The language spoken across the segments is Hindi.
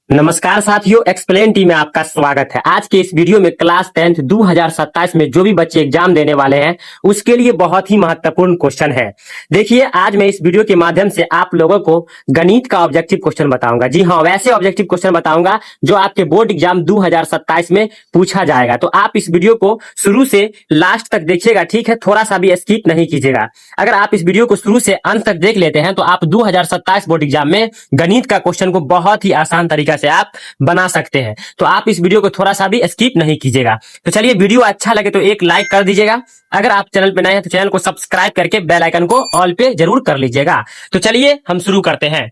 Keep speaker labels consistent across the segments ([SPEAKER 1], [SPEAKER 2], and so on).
[SPEAKER 1] नमस्कार साथियों, एक्सप्लेन टीम में आपका स्वागत है। आज के इस वीडियो में क्लास 10th 2027 में जो भी बच्चे एग्जाम देने वाले हैं उसके लिए बहुत ही महत्वपूर्ण क्वेश्चन है। देखिए, आज मैं इस वीडियो के माध्यम से आप लोगों को गणित का ऑब्जेक्टिव क्वेश्चन बताऊंगा। जी हाँ, वैसे ऑब्जेक्टिव क्वेश्चन बताऊंगा जो आपके बोर्ड एग्जाम 2027 में पूछा जाएगा। तो आप इस वीडियो को शुरू से लास्ट तक देखिएगा, ठीक है? थोड़ा सा भी स्किप नहीं कीजिएगा। अगर आप इस वीडियो को शुरू से अंत तक देख लेते हैं तो आप 2027 बोर्ड एग्जाम में गणित का क्वेश्चन को बहुत ही आसान तरीका से आप बना सकते हैं। तो आप इस वीडियो को थोड़ा सा भी स्किप नहीं कीजिएगा। तो चलिए, वीडियो अच्छा लगे तो एक लाइक कर दीजिएगा। अगर आप चैनल पे नए हैं तो चैनल को सब्सक्राइब करके बेल आइकन को ऑल पे जरूर कर लीजिएगा। तो चलिए हम शुरू करते हैं।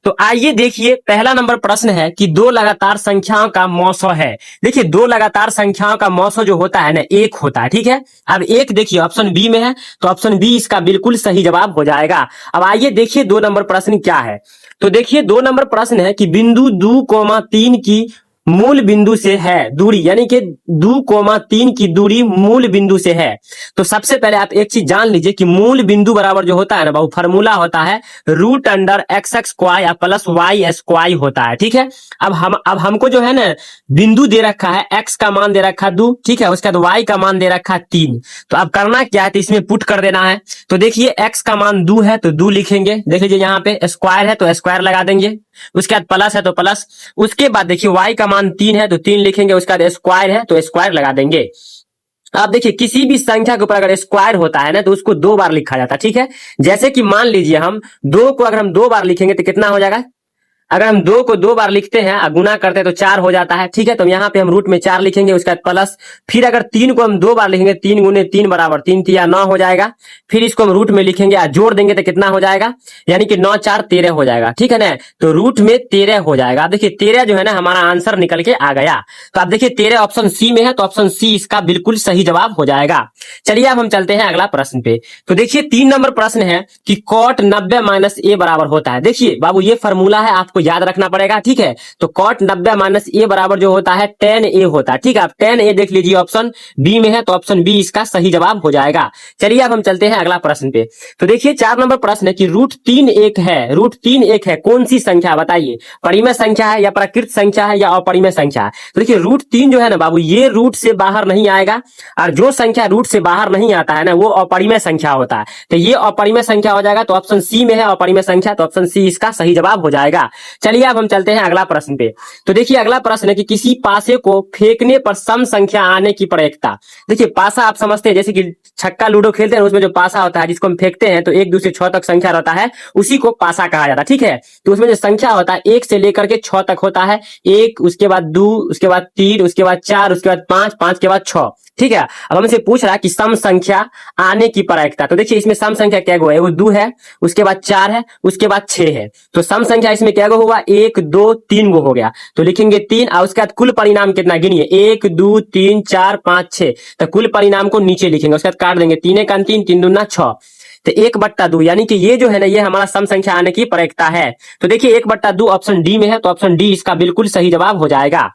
[SPEAKER 1] तो आइए देखिए, पहला नंबर प्रश्न है कि दो लगातार संख्याओं का मौसो है। देखिए, दो लगातार संख्याओं का मौसो जो होता है ना, एक होता है, ठीक है? अब एक देखिए ऑप्शन बी में है, तो ऑप्शन बी इसका बिल्कुल सही जवाब हो जाएगा। अब आइए देखिए दो नंबर प्रश्न क्या है। तो देखिए, दो नंबर प्रश्न है कि बिंदु 2,3 की मूल बिंदु से है दूरी, यानी कि 2,3 की दूरी मूल बिंदु से है। तो सबसे पहले आप एक चीज जान लीजिए कि मूल बिंदु बराबर जो होता है ना बाबू, फॉर्मूला होता है √x² प्लस y² होता है, ठीक है? अब हमको जो है ना बिंदु दे रखा है, x का मान दे रखा 2, ठीक है? उसके बाद y का मान दे रखा 3। तो अब करना क्या है, तो इसमें पुट कर देना है। तो देखिए, x का मान 2 है तो 2 लिखेंगे। देख लीजिए, यहाँ पे स्क्वायर है तो स्क्वायर लगा देंगे। उसके बाद प्लस है तो प्लस। उसके बाद देखिए y का मान 3 है तो 3 लिखेंगे। उसके बाद स्क्वायर है तो स्क्वायर लगा देंगे। अब देखिए, किसी भी संख्या के ऊपर अगर स्क्वायर होता है ना तो उसको 2 बार लिखा जाता है, ठीक है? जैसे कि मान लीजिए हम 2 को अगर हम 2 बार लिखेंगे तो कितना हो जाएगा? अगर हम 2 को 2 बार लिखते हैं और गुना करते हैं तो 4 हो जाता है, ठीक है? तो यहाँ पे हम रूट में 4 लिखेंगे। उसके बाद प्लस। फिर अगर 3 को हम 2 बार लिखेंगे, 3 गुने 3 बराबर 3 तिया 9 हो जाएगा। फिर इसको हम रूट में लिखेंगे और जोड़ देंगे तो कितना हो जाएगा? यानी कि 9 4 13 हो जाएगा, ठीक है ना? तो रूट में 13 हो जाएगा। देखिए, 13 जो है ना हमारा आंसर निकल के आ गया। तो आप देखिए 13 ऑप्शन सी में है, तो ऑप्शन सी इसका बिल्कुल सही जवाब हो जाएगा। चलिए अब हम चलते हैं अगला प्रश्न पे। तो देखिए, 3 नंबर प्रश्न है कि cot 90 - a बराबर होता है। देखिए बाबू, ये फॉर्मूला है, आपको याद रखना पड़ेगा, ठीक है? तो cot 90 - a बराबर जो होता है tan a होता है, ठीक है? आप tan a देख लीजिए, ऑप्शन बी में है, तो ऑप्शन बी इसका सही जवाब हो जाएगा। चलिए अब हम चलते हैं अगला प्रश्न पे। तो देखिए, 4 नंबर प्रश्न है कि √3 एक है। √3 एक है, कौन सी संख्या बताइए? परिमेय संख्या है या प्राकृत संख्या है या अपरिमेय संख्या है? तो देखिए, √3 जो है ना बाबू, ये रूट से बाहर नहीं आएगा, और जो संख्या रूट से बाहर नहीं आता है ना वो अपरिमेय संख्या होता है। तो ये अपरिमेय संख्या हो जाएगा। तो ऑप्शन सी में है अपरिमेय संख्या, तो ऑप्शन सी इसका सही जवाब हो जाएगा। चलिए अब हम चलते हैं अगला प्रश्न पे। तो देखिए, अगला प्रश्न है कि किसी पासे को फेंकने पर सम संख्या आने की प्रयेकता। देखिए, पासा आप समझते हैं, जैसे कि छक्का लूडो खेलते हैं, उसमें जो पासा होता है जिसको हम फेंकते हैं तो 1 2 से 6 तक संख्या रहता है, उसी को पासा कहा जाता है, ठीक है? तो उसमें जो संख्या होता है 1 से लेकर के 6 तक होता है। 1, उसके बाद 2, उसके बाद 3, उसके बाद 4, उसके बाद 5, 5 के बाद 6, ठीक है? अब हमसे पूछ रहा है कि सम संख्या आने की प्रायिकता। तो देखिए, इसमें सम संख्या क्या है? वो 2 है, उसके बाद 4 है, उसके बाद 6 है। तो सम संख्या इसमें क्या होगा? 1 2 3 गो हो गया, तो लिखेंगे 3। और उसके बाद कुल परिणाम कितना गिनिए? 1 2 3 4 5 6। तो कुल परिणाम को नीचे लिखेंगे, उसके बाद काट देंगे। 3 1 3, 3 दूना 6। तो 1/2, यानी कि ये जो है ना ये हमारा सम संख्या आने की प्रायिकता है। तो देखिए, 1/2 ऑप्शन डी में है, तो ऑप्शन डी इसका बिल्कुल सही जवाब हो जाएगा।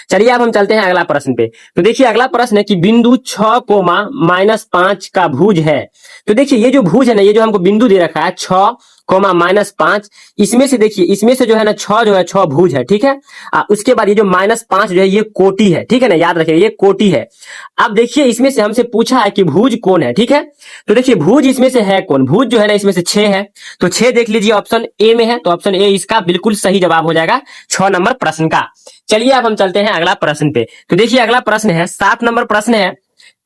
[SPEAKER 1] चलिए अब हम चलते हैं अगला प्रश्न पे। तो देखिए, अगला प्रश्न है कि बिंदु 6, -5 का भुज है। तो देखिए, ये जो भुज है ना, ये जो हमको बिंदु दे रखा है 6, -5, इसमें से देखिए, इसमें से जो है ना 6 जो है 6 भुज है, ठीक है? उसके बाद ये जो -5 जो है ये कोटि है, ठीक है ना? याद रखिए, ये कोटि है। अब देखिए, इसमें से हमसे पूछा है कि भुज कौन है, ठीक है? तो देखिए, भुज इसमें से है कौन? भुज जो है ना इसमें से 6 है। तो 6 देख लीजिए, ऑप्शन ए में है, तो ऑप्शन ए इसका बिल्कुल सही जवाब हो जाएगा 6 नंबर प्रश्न का। चलिए अब हम चलते हैं अगला प्रश्न पे। तो देखिए, अगला प्रश्न है 7 नंबर प्रश्न है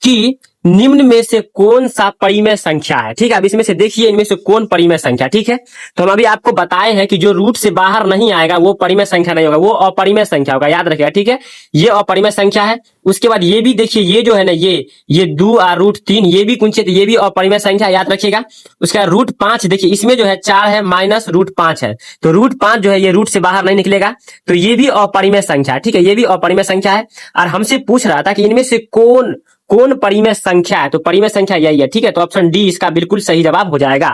[SPEAKER 1] कि निम्न में से कौन सा परिमेय संख्या है, ठीक है? अब इसमें से देखिए, इनमें से कौन परिमेय संख्या, ठीक है? तो हम अभी आपको बताए हैं कि जो रूट से बाहर नहीं आएगा वो परिमेय संख्या नहीं होगा, वो अपरिमेय संख्या होगा, याद रखिएगा, ठीक है? ये अपरिमेय संख्या है। उसके बाद ये भी देखिए, ये जो है ना ये 2 और √3, ये भी कुंचित, ये भी अपरिमेय संख्या, याद रखिएगा। उसके बाद √5 देखिए, इसमें जो है 4 है माइनस √5 है, तो √5 जो है ये रूट से बाहर नहीं निकलेगा, तो ये भी अपरिमेय संख्या है, ठीक है? ये भी अपरिमेय संख्या है। और हमसे पूछ रहा था कि इनमें से कौन परिमेय संख्या है, तो परिमेय संख्या यही है, ठीक है? तो ऑप्शन डी इसका बिल्कुल सही जवाब हो जाएगा,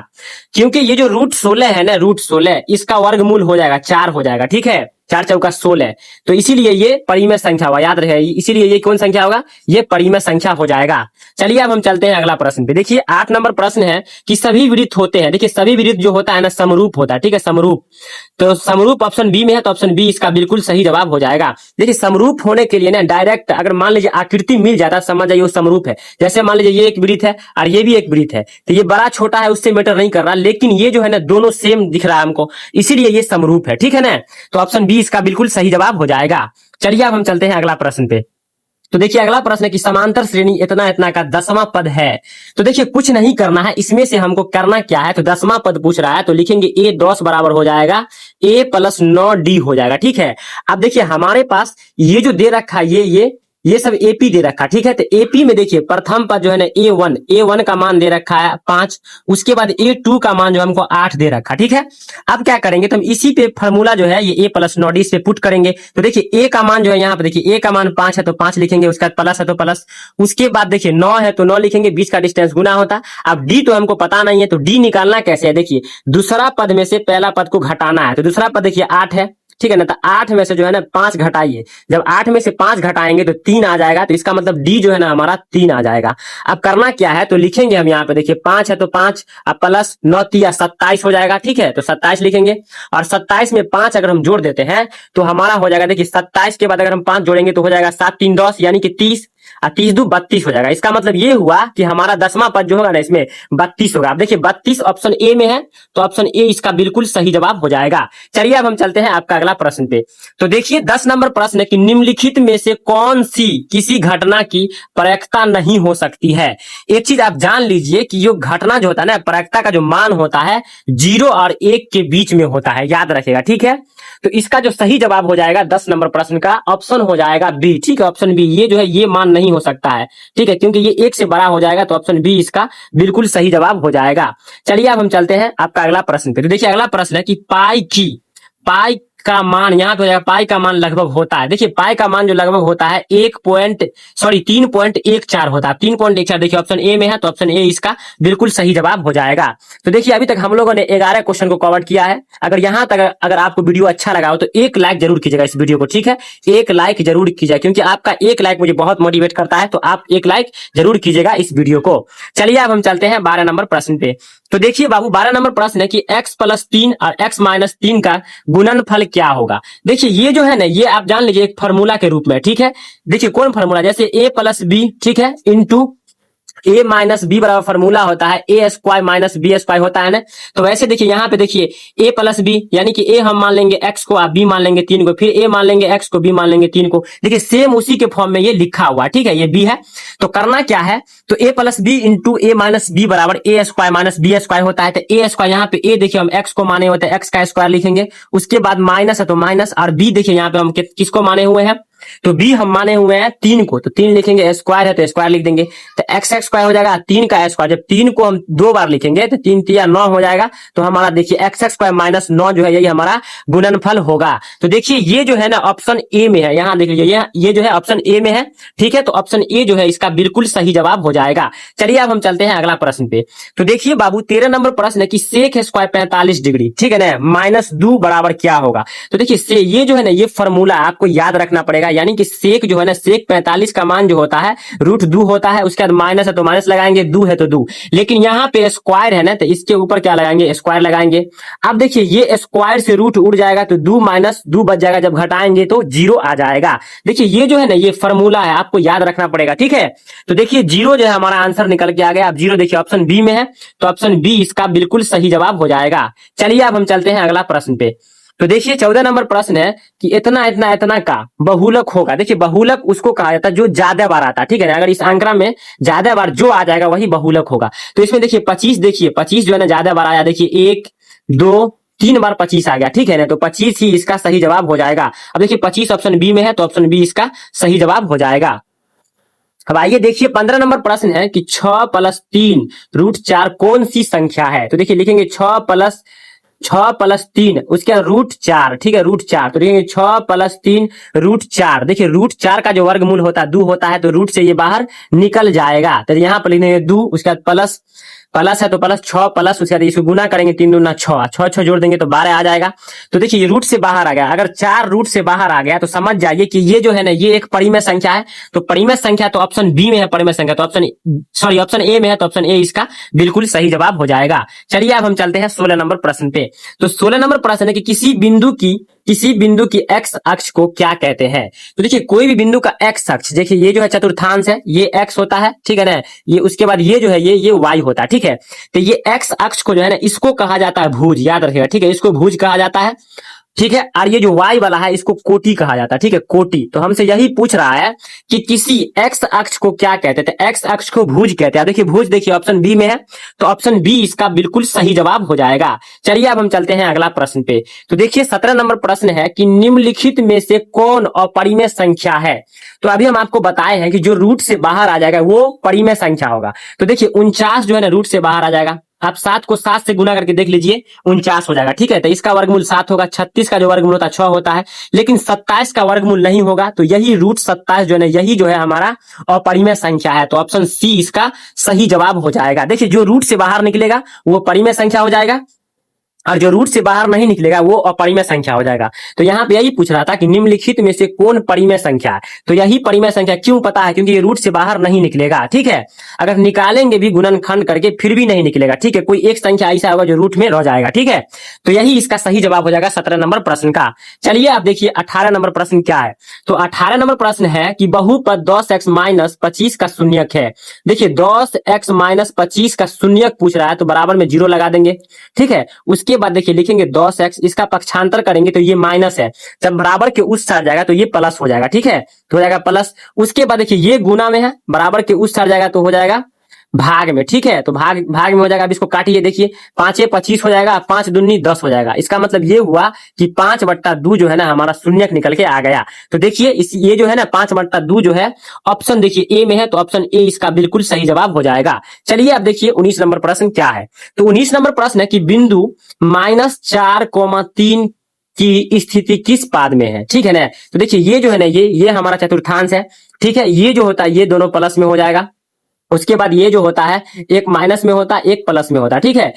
[SPEAKER 1] क्योंकि ये जो √16 है ना, √16 इसका वर्गमूल हो जाएगा 4 हो जाएगा, ठीक है? 4 चौका 16, तो इसीलिए ये परिमेय संख्या हुआ, याद रहे, इसीलिए ये कौन संख्या होगा, ये परिमेय संख्या हो जाएगा। चलिए अब हम चलते हैं अगला प्रश्न पे। देखिए 8 नंबर प्रश्न है कि सभी वृत्त होते हैं। देखिए सभी वृत्त जो होता है ना समरूप होता है, ठीक है, समरूप। तो समरूप ऑप्शन बी में है, तो ऑप्शन बी इसका बिल्कुल सही जवाब हो जाएगा। देखिए समरूप होने के लिए ना डायरेक्ट अगर मान लीजिए आकृति मिल जाता है, समझ जाइए वो समरूप है। जैसे मान लीजिए ये एक वृत्त है और ये भी एक वृत्त है, तो ये बड़ा छोटा है उससे मैटर नहीं कर रहा, लेकिन ये जो है ना दोनों सेम दिख रहा है हमको, इसीलिए ये समरूप है, ठीक है ना। तो ऑप्शन बी इसका बिल्कुल सही जवाब हो जाएगा। चलिए अब हम चलते हैं अगला प्रश्न पे। तो देखिए अगला प्रश्न है कि समांतर श्रेणी इतना इतना का 10वां पद है। तो देखिए कुछ नहीं करना है, इसमें से हमको करना क्या है, तो 10वां पद पूछ रहा है, तो लिखेंगे a 10 बराबर हो जाएगा a प्लस 9d हो जाएगा, ठीक है। अब देखिए हमारे पास ये जो दे रखा है ये सब एपी दे रखा, ठीक है। तो एपी में देखिए प्रथम पद जो है ना ए1 का मान दे रखा है 5, उसके बाद ए2 का मान जो हमको 8 दे रखा, ठीक है। अब क्या करेंगे, तो हम इसी पे फॉर्मूला जो है ये ए प्लस 9d से पुट करेंगे। तो देखिए ए का मान जो है यहाँ पे देखिए ए का मान 5 है तो 5 लिखेंगे, उसके बाद प्लस है तो प्लस, उसके बाद देखिए 9 है तो 9 लिखेंगे, बीच का डिस्टेंस गुना होता। अब डी तो हमको पता नहीं है, तो डी निकालना कैसे है, देखिए दूसरा पद में से पहला पद को घटाना है। तो दूसरा पद देखिए 8 है, ठीक है ना। तो 8 में से जो है ना 5 घटाइए, जब 8 में से 5 घटाएंगे तो 3 आ जाएगा, तो इसका मतलब डी जो है ना हमारा 3 आ जाएगा। अब करना क्या है, तो लिखेंगे हम यहाँ पे देखिए 5 है तो 5, अब प्लस 9 3 27 हो जाएगा, ठीक है। तो 27 लिखेंगे और 27 में 5 अगर हम जोड़ देते हैं तो हमारा हो जाएगा, देखिए 27 के बाद अगर हम 5 जोड़ेंगे तो हो जाएगा 7 3 10 यानी कि 30 और 30 2 32 हो जाएगा। इसका मतलब ये हुआ कि हमारा 10वां पद जो होगा ना इसमें 32 होगा। अब देखिए 32 ऑप्शन ए में है, तो ऑप्शन ए इसका बिल्कुल सही जवाब हो जाएगा। चलिए अब हम चलते हैं आपका अगला प्रश्न पे। तो देखिए 10 नंबर प्रश्न है कि निम्नलिखित में से कौन सी किसी घटना की प्रायिकता नहीं हो सकती है। एक चीज आप जान लीजिए कि जो घटना जो होता है ना, प्रायिकता का जो मान होता है 0 और 1 के बीच में होता है, याद रखेगा, ठीक है। तो इसका जो सही जवाब हो जाएगा 10 नंबर प्रश्न का ऑप्शन हो जाएगा बी, ठीक है, ऑप्शन बी। ये जो है ये मान नहीं हो सकता है, ठीक है, क्योंकि ये 1 से बड़ा हो जाएगा, तो ऑप्शन बी इसका बिल्कुल सही जवाब हो जाएगा। चलिए अब हम चलते हैं आपका अगला प्रश्न पे। तो देखिए अगला प्रश्न है कि पाई का मान यहाँ पे हो जाएगा, पाई का मान लगभग होता है, देखिए पाई का मान जो लगभग होता है 3.14 होता है, 3.14। देखिए ऑप्शन ए में है, तो ऑप्शन ए इसका बिल्कुल सही जवाब हो जाएगा। तो देखिए अभी तक हम लोगों ने 11 क्वेश्चन को कवर किया है। अगर यहाँ तक अगर आपको वीडियो अच्छा लगा हो तो 1 लाइक जरूर कीजिएगा इस वीडियो को, ठीक है, 1 लाइक जरूर कीजिएगा, क्योंकि आपका 1 लाइक मुझे बहुत मोटिवेट करता है, तो आप 1 लाइक जरूर कीजिएगा इस वीडियो को। चलिए अब हम चलते हैं 12 नंबर प्रश्न पे। तो देखिए बाबू 12 नंबर प्रश्न है कि x + 3 और x - 3 का गुणनफल क्या होगा। देखिए ये जो है ना ये आप जान लीजिए एक फार्मूला के रूप में, ठीक है। देखिए कौन फार्मूला, जैसे a + b, ठीक है, इंटू a - b बराबर फार्मूला होता है a² - b² होता है ना। तो वैसे देखिए यहाँ पे देखिए a + b यानी कि a हम मान लेंगे x को, आप b मान लेंगे 3 को, फिर a मान लेंगे x को, b मान लेंगे 3 को। देखिए सेम उसी के फॉर्म में ये लिखा हुआ है, ठीक है, ये b है। तो करना क्या है, तो a + b into a - b बराबर a² - b² होता है। तो a² यहाँ पे a देखिए हम x को माने होते हैं, x का स्क्वायर लिखेंगे, उसके बाद माइनस है तो माइनस, और b देखिए यहाँ पे हम किसको माने हुए हैं, तो b हम माने हुए हैं 3 को, तो 3 लिखेंगे, स्क्वायर है तो स्क्वायर लिख देंगे, तो x² हो जाएगा 3 का स्क्वायर। जब 3 को हम 2 बार लिखेंगे तो 3 3 9 हो जाएगा, तो हमारा देखिए x² - 9 जो है यही हमारा गुणनफल होगा। तो देखिए ये जो है ना ऑप्शन ए में है, यहाँ देख लीजिए ये जो है ऑप्शन ए में है, ठीक है। तो ऑप्शन ए जो है इसका बिल्कुल सही जवाब हो जाएगा। चलिए अब हम चलते हैं अगला प्रश्न पे। तो देखिए बाबू 13 नंबर प्रश्न है कि सेक स्क्वायर 45 डिग्री, ठीक है ना, -2 बराबर क्या होगा। तो देखिए ये जो है ना ये फॉर्मूला आपको याद रखना पड़ेगा, यानी कि सेक जो है ना सेक 45 का मान जो होता है √2 होता है, उसके बाद माइनस है तो माइनस लगाएंगे, 2 है तो 2, लेकिन यहाँ पे स्क्वायर है ना तो इसके ऊपर क्या लगाएंगे, स्क्वायर लगाएंगे। अब देखिए ये स्क्वायर से रूट उड़ जाएगा तो 2 - 2 बच जाएगा, जब घटाएंगे तो 0 आ जाएगा। देखिए ये जो है ना ये फॉर्मूला है, आपको याद रखना पड़ेगा, ठीक है। तो देखिए 0 जो है हमारा आंसर निकल के आ गया। अब 0 देखिए ऑप्शन बी में है, तो ऑप्शन बी इसका बिल्कुल सही जवाब हो जाएगा। चलिए अब हम चलते हैं अगला प्रश्न पे। तो देखिए 14 नंबर प्रश्न है कि इतना इतना इतना का बहुलक होगा। देखिए बहुलक उसको कहा जाता है जो ज्यादा बार आता है, ठीक है ना, अगर इस आंकड़ा में ज्यादा बार जो आ जाएगा वही बहुलक होगा। तो इसमें देखिए 25, देखिए 25 जो है ना ज्यादा बार आया, देखिए 1 2 3 बार 25 आ गया, ठीक है ना, तो 25 ही इसका सही जवाब हो जाएगा। अब देखिए 25 ऑप्शन बी में है, तो ऑप्शन बी इसका सही जवाब हो जाएगा। अब आइए देखिए 15 नंबर प्रश्न है कि 6 + 3 √4 कौन सी संख्या है। तो देखिए लिखेंगे 6 + 3 उसके √4, ठीक है, √4। तो देखिए 6 + 3 √4, देखिए √4 का जो वर्गमूल होता है 2 होता है, तो रूट से ये बाहर निकल जाएगा, तो यहाँ पर लिखेंगे 2, उसके बाद प्लस प्लस है तो प्लस 6 प्लस उसके बाद इसको गुना करेंगे 3 दूना 6, 6 6 जोड़ देंगे तो 12 आ जाएगा। तो देखिए ये रूट से बाहर आ गया, अगर 4 रूट से बाहर आ गया तो समझ जाइए कि ये जो है ना ये एक परिमेय संख्या है। तो परिमेय संख्या तो ऑप्शन बी में है, परिमेय संख्या तो ऑप्शन ए में है, तो ऑप्शन ए इसका बिल्कुल सही जवाब हो जाएगा। चलिए अब हम चलते हैं 16 नंबर प्रश्न पे। तो 16 नंबर प्रश्न है कि किसी बिंदु की एक्स अक्ष को क्या कहते हैं। तो देखिए कोई भी बिंदु का एक्स अक्ष, देखिए ये जो है चतुर्थांश है, ये एक्स होता है, ठीक है ना, ये उसके बाद ये जो है ये वाई होता है, ठीक है। तो ये एक्स अक्ष को जो है ना इसको कहा जाता है भुज, याद रखिएगा, ठीक है, इसको भुज कहा जाता है, ठीक है। और ये जो वाई वाला है इसको कोटि कहा जाता है, ठीक है, कोटि। तो हमसे यही पूछ रहा है कि किसी एक्स अक्ष को क्या कहते थे, एक्स अक्ष को भुज कहते हैं। देखिए भुज देखिए ऑप्शन बी में है, तो ऑप्शन बी इसका बिल्कुल सही जवाब हो जाएगा। चलिए अब हम चलते हैं अगला प्रश्न पे। तो देखिए 17 नंबर प्रश्न है कि निम्नलिखित में से कौन अपरिमेय संख्या है। तो अभी हम आपको बताए हैं कि जो रूट से बाहर आ जाएगा वो परिमेय संख्या होगा। तो देखिए 49 जो है ना रूट से बाहर आ जाएगा, आप 7 को 7 से गुना करके देख लीजिए 49 हो जाएगा, ठीक है। तो इसका वर्गमूल 7 होगा, 36 का जो वर्गमूल होता है 6 होता है, लेकिन 27 का वर्गमूल नहीं होगा। तो यही रूट 27 जो है ना यही जो है हमारा अपरिमेय संख्या है। तो ऑप्शन सी इसका सही जवाब हो जाएगा। देखिए जो रूट से बाहर निकलेगा वो परिमेय संख्या हो जाएगा, और जो रूट से बाहर नहीं निकलेगा वो अपरिमेय संख्या हो जाएगा। तो यहाँ पे यही पूछ रहा था कि निम्नलिखित में से कौन परिमेय संख्या है। तो यही परिमेय संख्या क्यों पता है, क्योंकि ये रूट से बाहर नहीं निकलेगा, ठीक है। अगर निकालेंगे भी गुणनखंड करके फिर भी नहीं निकलेगा, ठीक है। कोई एक संख्या ऐसा होगा जो रूट में रह जाएगा, ठीक है। तो यही इसका सही जवाब हो जाएगा 17 नंबर प्रश्न का। चलिए आप देखिए 18 नंबर प्रश्न क्या है। तो 18 नंबर प्रश्न है कि बहुपद 10x - 25 का शून्यक है। देखिए 10x - 25 का शून्यक पूछ रहा है, तो बराबर में 0 लगा देंगे, ठीक है। उसके बाद देखिए लिखेंगे 10x, इसका पक्षांतर करेंगे तो ये माइनस है, जब बराबर के उस साइड जाएगा तो ये प्लस हो जाएगा, ठीक है, तो हो जाएगा प्लस। उसके बाद देखिए ये गुना में है, बराबर के उस साइड जाएगा तो हो जाएगा भाग में, ठीक है। तो भाग में हो जाएगा। अब इसको काटिए, देखिए 5 25 हो जाएगा, 5 दूनी 10 हो जाएगा। इसका मतलब ये हुआ कि 5/2 जो है ना हमारा शून्यक निकल के आ गया। तो देखिए ये जो है ना 5/2 जो है ऑप्शन देखिए ए में है, तो ऑप्शन ए इसका बिल्कुल सही जवाब हो जाएगा। चलिए अब देखिए 19 नंबर प्रश्न क्या है। तो 19 नंबर प्रश्न है कि बिंदु -4,3 की स्थिति किस पाद में है, ठीक है ना। तो देखिए ये जो है ना ये हमारा चतुर्थांश है, ठीक है। ये जो होता है ये दोनों प्लस में हो जाएगा। उसके बाद ये जो होता है एक माइनस में होता है, एक प्लस में होता है, ठीक है,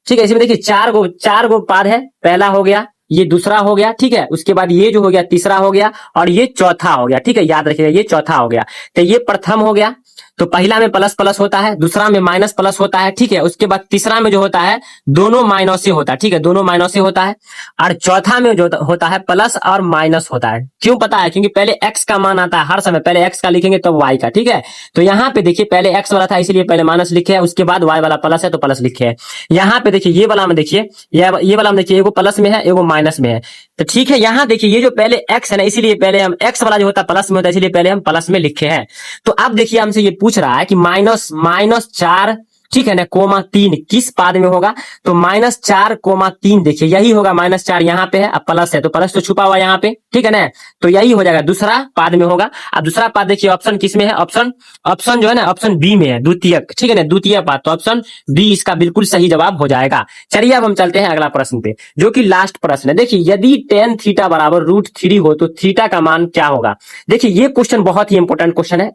[SPEAKER 1] ठीक है। इसमें देखिए चार गो पाद है, पहला हो गया, ये दूसरा हो गया, ठीक है। उसके बाद ये जो हो गया तीसरा हो गया, और ये चौथा हो गया, ठीक है, याद रखिएगा ये चौथा हो गया। तो ये प्रथम हो गया, तो पहला में प्लस प्लस होता है, दूसरा में माइनस प्लस होता है, ठीक है। उसके बाद तीसरा में जो होता है दोनों माइनस से होता है, ठीक है, दोनों माइनस से होता है। और चौथा में जो होता है प्लस और माइनस होता है। क्यों पता है, क्योंकि पहले एक्स का मान आता है हर समय, पहले एक्स का लिखेंगे तो वाई का, ठीक है। तो यहाँ पे देखिए पहले एक्स वाला था इसलिए पहले माइनस लिखे है, उसके बाद वाई वाला प्लस है तो प्लस लिखे है। यहाँ पे देखिए ये वाला में देखिए ये वाला में देखिए एगो प्लस में है एगो माइनस में है, तो ठीक है। यहाँ देखिए ये जो पहले एक्स है ना, इसीलिए पहले हम एक्स वाला जो होता है प्लस में होता है, इसलिए पहले हम प्लस में लिखे हैं। तो अब देखिए हमसे ये पूछ रहा है कि -4, ठीक है ना, -3 किस पाद में होगा। तो -4,3 देखिए यही होगा, -4 यहाँ पे है, अब प्लस है तो प्लस तो छुपा हुआ यहाँ पे, ठीक है ना। तो यही हो जाएगा, दूसरा पाद में होगा। अब दूसरा पाद देखिए ऑप्शन किस में है, ऑप्शन जो है ना ऑप्शन बी में है, द्वितीयक, ठीक है ना, द्वितीय पाद। तो ऑप्शन बी इसका बिल्कुल सही जवाब हो जाएगा। चलिए अब हम चलते हैं अगला प्रश्न पे, जो कि लास्ट प्रश्न है। देखिए यदि tan थीटा बराबर √3 हो तो थीटा का मान क्या होगा। देखिए ये क्वेश्चन बहुत ही इंपॉर्टेंट क्वेश्चन है,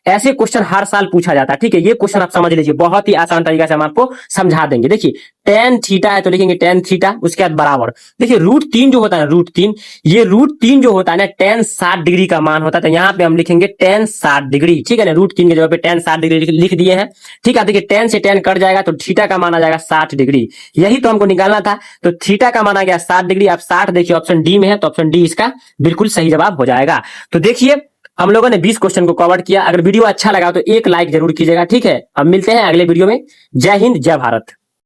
[SPEAKER 1] ऐसे क्वेश्चन हर साल पूछा जाता है, ठीक है। ये क्वेश्चन आप समझ लीजिए, बहुत ही आसान तरीका से हम आपको समझा देंगे। देखिए tan थीटा है तो लिखेंगे tan थीटा, उसके बाद बराबर देखिए √3 जो होता है √3, ये √3 जो होता है ना tan 60 डिग्री का मान होता है। तो यहाँ पे हम लिखेंगे tan 60 डिग्री, ठीक है ना, √3 की जगह पे tan 60 डिग्री लिख दिए हैं, ठीक है। देखिए tan से tan कट जाएगा तो थीटा का मान आ जाएगा 60 डिग्री, यही तो हमको निकालना था। तो थीटा का मान आ गया 60 डिग्री। अब 60 देखिए ऑप्शन डी में है, तो ऑप्शन डी इसका बिल्कुल सही जवाब हो जाएगा। तो देखिए हम लोगों ने 20 क्वेश्चन को कवर किया। अगर वीडियो अच्छा लगा तो एक लाइक जरूर कीजिएगा, ठीक है। अब मिलते हैं अगले वीडियो में। जय हिंद, जय भारत।